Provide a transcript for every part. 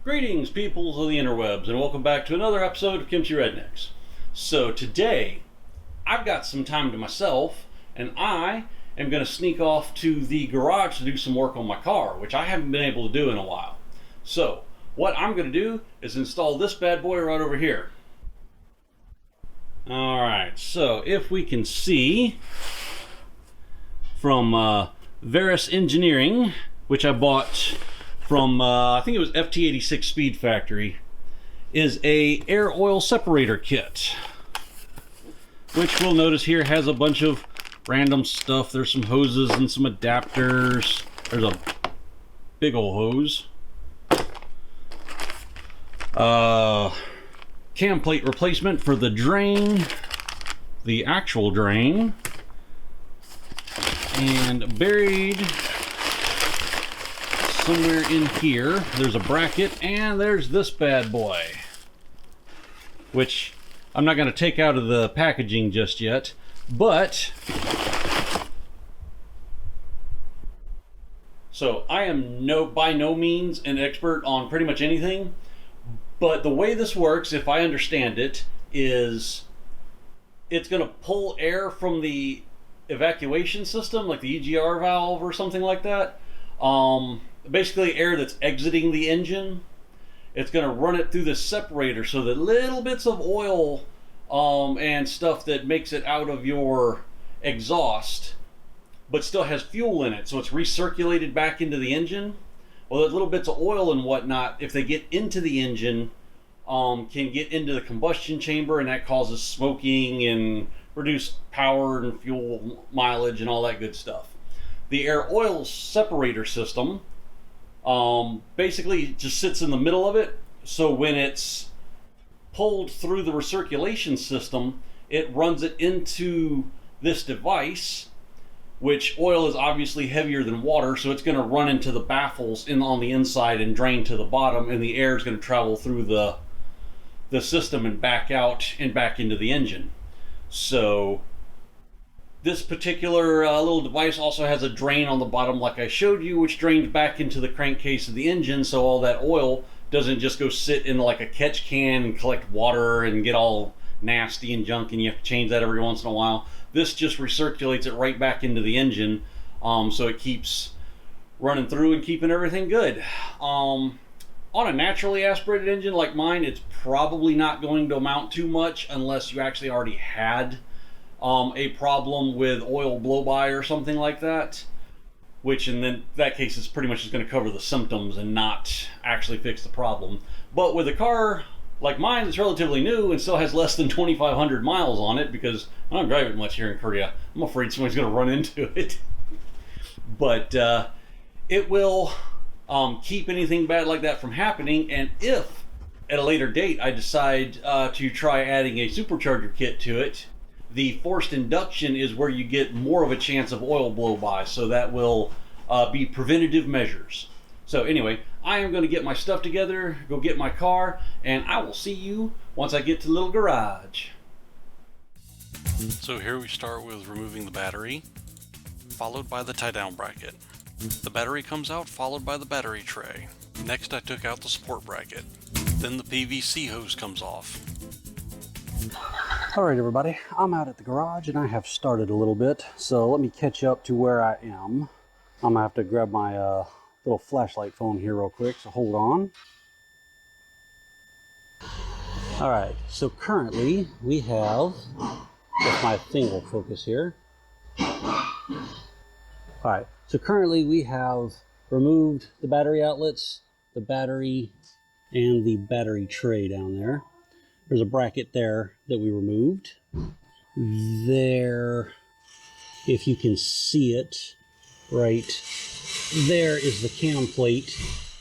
Greetings, peoples of the interwebs, and welcome back to another episode of Kimchi Rednecks. So today, I've got some time to myself, and I am going to sneak off to the garage to do some work on my car, which I haven't been able to do in a while. So, what I'm going to do is install this bad boy right over here. Alright, so if we can see from Verus Engineering, which I bought from, I think it was FT86 Speed Factory, is a air oil separator kit, which we'll notice here has a bunch of random stuff. There's some hoses and some adapters. There's a big old hose. Cam plate replacement for the drain, the actual drain, and buried somewhere in here, there's a bracket, and there's this bad boy, which I'm not going to take out of the packaging just yet, but so I am by no means an expert on pretty much anything, but the way this works, if I understand it, is it's going to pull air from the evacuation system, like the EGR valve or something like that. Basically air that's exiting the engine. It's going to run it through the separator so that little bits of oil and stuff that makes it out of your exhaust but still has fuel in it, so it's recirculated back into the engine. Well, those little bits of oil and whatnot, if they get into the engine, can get into the combustion chamber, and that causes smoking and reduced power and fuel mileage and all that good stuff. The air oil separator system basically just sits in the middle of it, so when it's pulled through the recirculation system, it runs it into this device, which oil is obviously heavier than water, so it's going to run into the baffles on the inside and drain to the bottom, and the air is going to travel through the system and back out and back into the engine. So this particular little device also has a drain on the bottom like I showed you, which drains back into the crankcase of the engine, so all that oil doesn't just go sit in like a catch can and collect water and get all nasty and junk, and you have to change that every once in a while. This just recirculates it right back into the engine, so it keeps running through and keeping everything good. On a naturally aspirated engine like mine, it's probably not going to amount to much unless you actually already had a problem with oil blow-by or something like that, which in that case is pretty much just going to cover the symptoms and not actually fix the problem. But with a car like mine that's relatively new and still has less than 2,500 miles on it, because I don't drive it much here in Korea, I'm afraid somebody's going to run into it. But it will keep anything bad like that from happening, and if at a later date I decide to try adding a supercharger kit to it, the forced induction is where you get more of a chance of oil blow-by, so that will be preventative measures. So anyway, I am going to get my stuff together, go get my car, and I will see you once I get to the little garage. So here we start with removing the battery, followed by the tie-down bracket. The battery comes out, followed by the battery tray. Next I took out the support bracket. Then the PVC hose comes off. Alright everybody, I'm out at the garage and I have started a little bit, so let me catch up to where I am. I'm gonna have to grab my little flashlight phone here real quick, so hold on. Alright, so currently we have, if my thing will focus here. Alright, so currently we have removed the battery outlets, the battery, and the battery tray down there. There's a bracket there that we removed. There, if you can see it, right there is the cam plate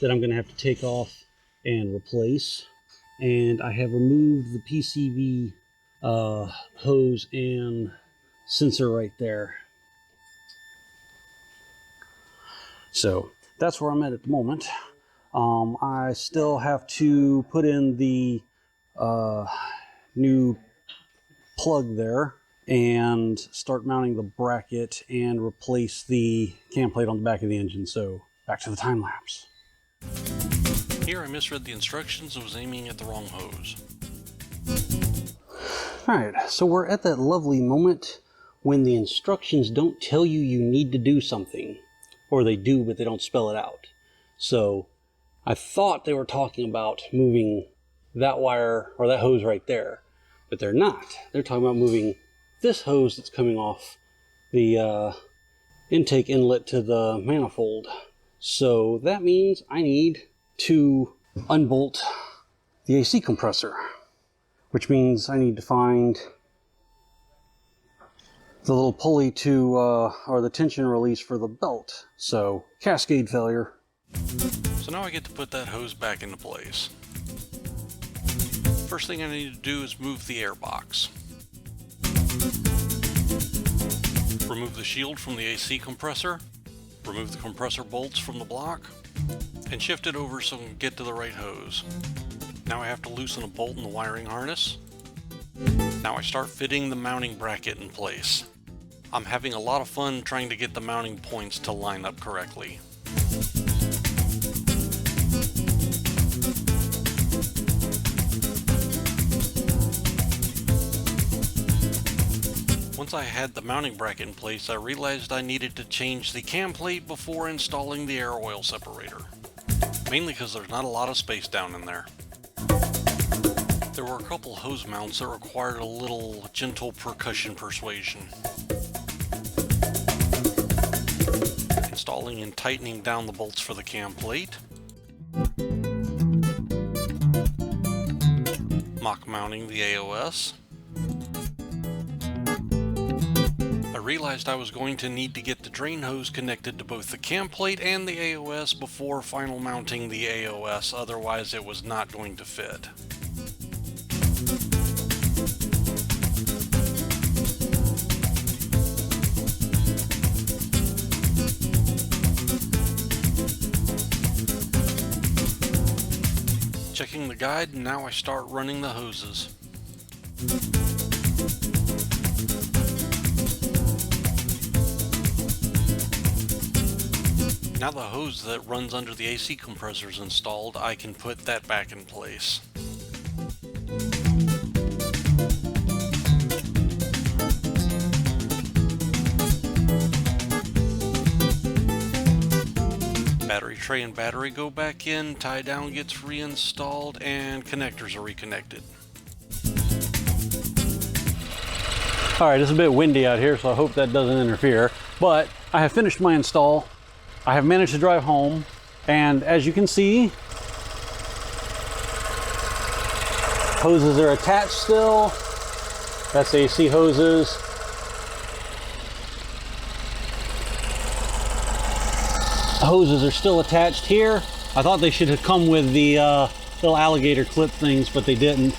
that I'm going to have to take off and replace. And I have removed the PCV hose and sensor right there. So that's where I'm at the moment. I still have to put in the new plug there and start mounting the bracket and replace the cam plate on the back of the engine. So back to the time lapse. Here I misread the instructions and was aiming at the wrong hose. Alright, so we're at that lovely moment when the instructions don't tell you you need to do something. Or they do, but they don't spell it out. So I thought they were talking about moving that wire or that hose right there, but they're not. They're talking about moving this hose that's coming off the intake inlet to the manifold. So that means I need to unbolt the AC compressor, which means I need to find the little pulley to, or the tension release for the belt. So, cascade failure. So now I get to put that hose back into place. First thing I need to do is move the air box. Remove the shield from the AC compressor, remove the compressor bolts from the block, and shift it over so I can get to the right hose. Now I have to loosen a bolt in the wiring harness. Now I start fitting the mounting bracket in place. I'm having a lot of fun trying to get the mounting points to line up correctly. Once I had the mounting bracket in place, I realized I needed to change the cam plate before installing the air oil separator. Mainly because there's not a lot of space down in there. There were a couple hose mounts that required a little gentle percussion persuasion. Installing and tightening down the bolts for the cam plate. Mock mounting the AOS. I realized I was going to need to get the drain hose connected to both the cam plate and the AOS before final mounting the AOS, otherwise it was not going to fit. Checking the guide, and now I start running the hoses. Now the hose that runs under the AC compressor is installed, I can put that back in place. Battery tray and battery go back in, tie down gets reinstalled, and connectors are reconnected. Alright, it's a bit windy out here, so I hope that doesn't interfere. But I have finished my install. I have managed to drive home, and as you can see, hoses are attached still. That's AC hoses. Hoses are still attached here. I thought they should have come with the little alligator clip things, but they didn't.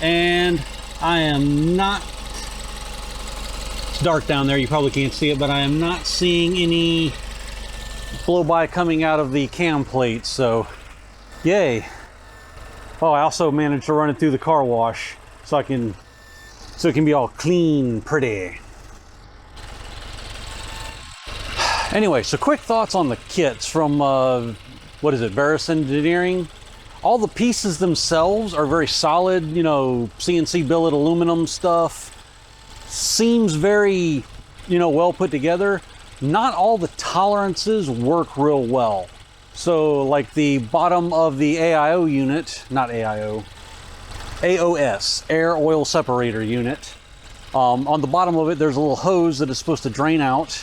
And I am not, it's dark down there, you probably can't see it, but I am not seeing any blow by coming out of the cam plate, so yay. Oh, I also managed to run it through the car wash so it can be all clean, pretty. Anyway, so quick thoughts on the kits from what is it, Verus Engineering. All the pieces themselves are very solid, you know, CNC billet aluminum stuff. Seems very, you know, well put together. Not all the tolerances work real well. So like the bottom of the AIO unit, not AIO, AOS, air oil separator unit. On the bottom of it, there's a little hose that is supposed to drain out,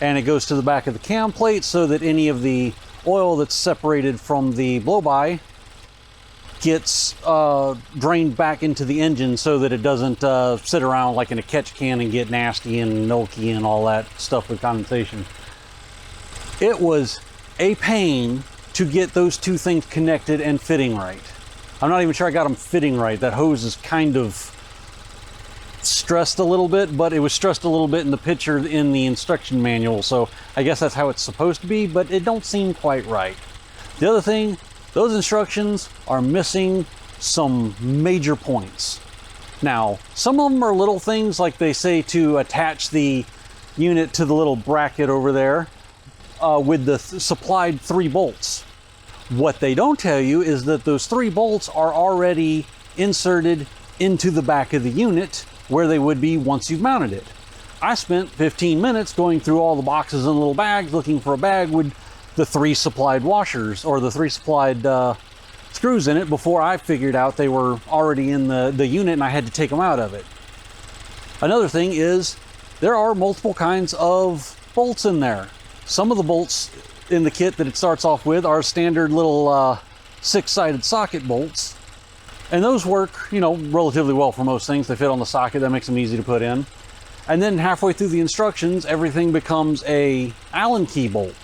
and it goes to the back of the cam plate so that any of the oil that's separated from the blow-by gets drained back into the engine so that it doesn't sit around like in a catch can and get nasty and milky and all that stuff with condensation. It was a pain to get those two things connected and fitting right. I'm not even sure I got them fitting right. That hose is kind of stressed a little bit, but it was stressed a little bit in the picture in the instruction manual, so I guess that's how it's supposed to be, but it don't seem quite right. The other thing, those instructions are missing some major points. Now, some of them are little things, like they say to attach the unit to the little bracket over there with the supplied 3 bolts. What they don't tell you is that those 3 bolts are already inserted into the back of the unit where they would be once you've mounted it. I spent 15 minutes going through all the boxes and little bags looking for a bag with the 3 supplied washers or the 3 supplied screws in it before I figured out they were already in the unit and I had to take them out of it. Another thing is there are multiple kinds of bolts in there. Some of the bolts in the kit that it starts off with are standard little 6-sided socket bolts. And those work, you know, relatively well for most things. They fit on the socket, that makes them easy to put in. And then halfway through the instructions, everything becomes a Allen key bolt.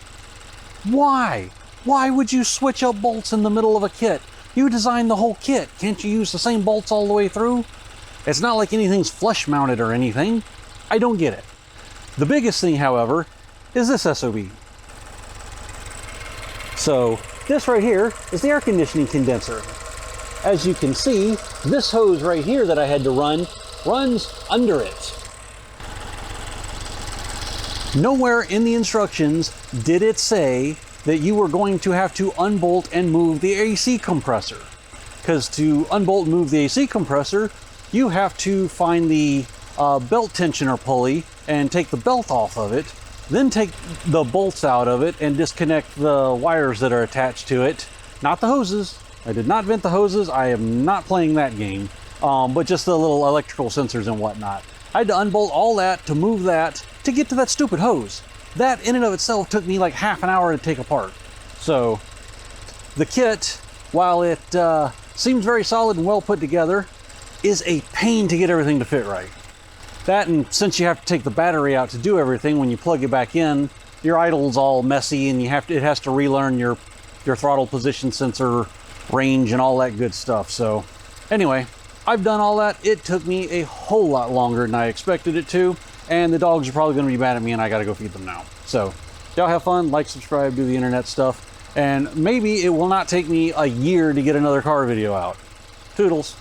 Why? Why would you switch up bolts in the middle of a kit? You designed the whole kit. Can't you use the same bolts all the way through? It's not like anything's flush mounted or anything. I don't get it. The biggest thing, however, is this SOB. So this right here is the air conditioning condenser. As you can see, this hose right here that I had to run runs under it. Nowhere in the instructions did it say that you were going to have to unbolt and move the AC compressor. Because to unbolt and move the AC compressor, you have to find the belt tensioner pulley and take the belt off of it, then take the bolts out of it and disconnect the wires that are attached to it. Not the hoses. I did not vent the hoses. I am not playing that game, but just the little electrical sensors and whatnot. I had to unbolt all that to move that to get to that stupid hose. That in and of itself took me like half an hour to take apart. So the kit, while it seems very solid and well put together, is a pain to get everything to fit right. That, and since you have to take the battery out to do everything, when you plug it back in, your idle's all messy and it has to relearn your throttle position sensor range and all that good stuff. So anyway, I've done all that. It took me a whole lot longer than I expected it to, and the dogs are probably going to be mad at me and I got to go feed them now. So y'all have fun, like, subscribe, do the internet stuff, and maybe it will not take me a year to get another car video out. Toodles.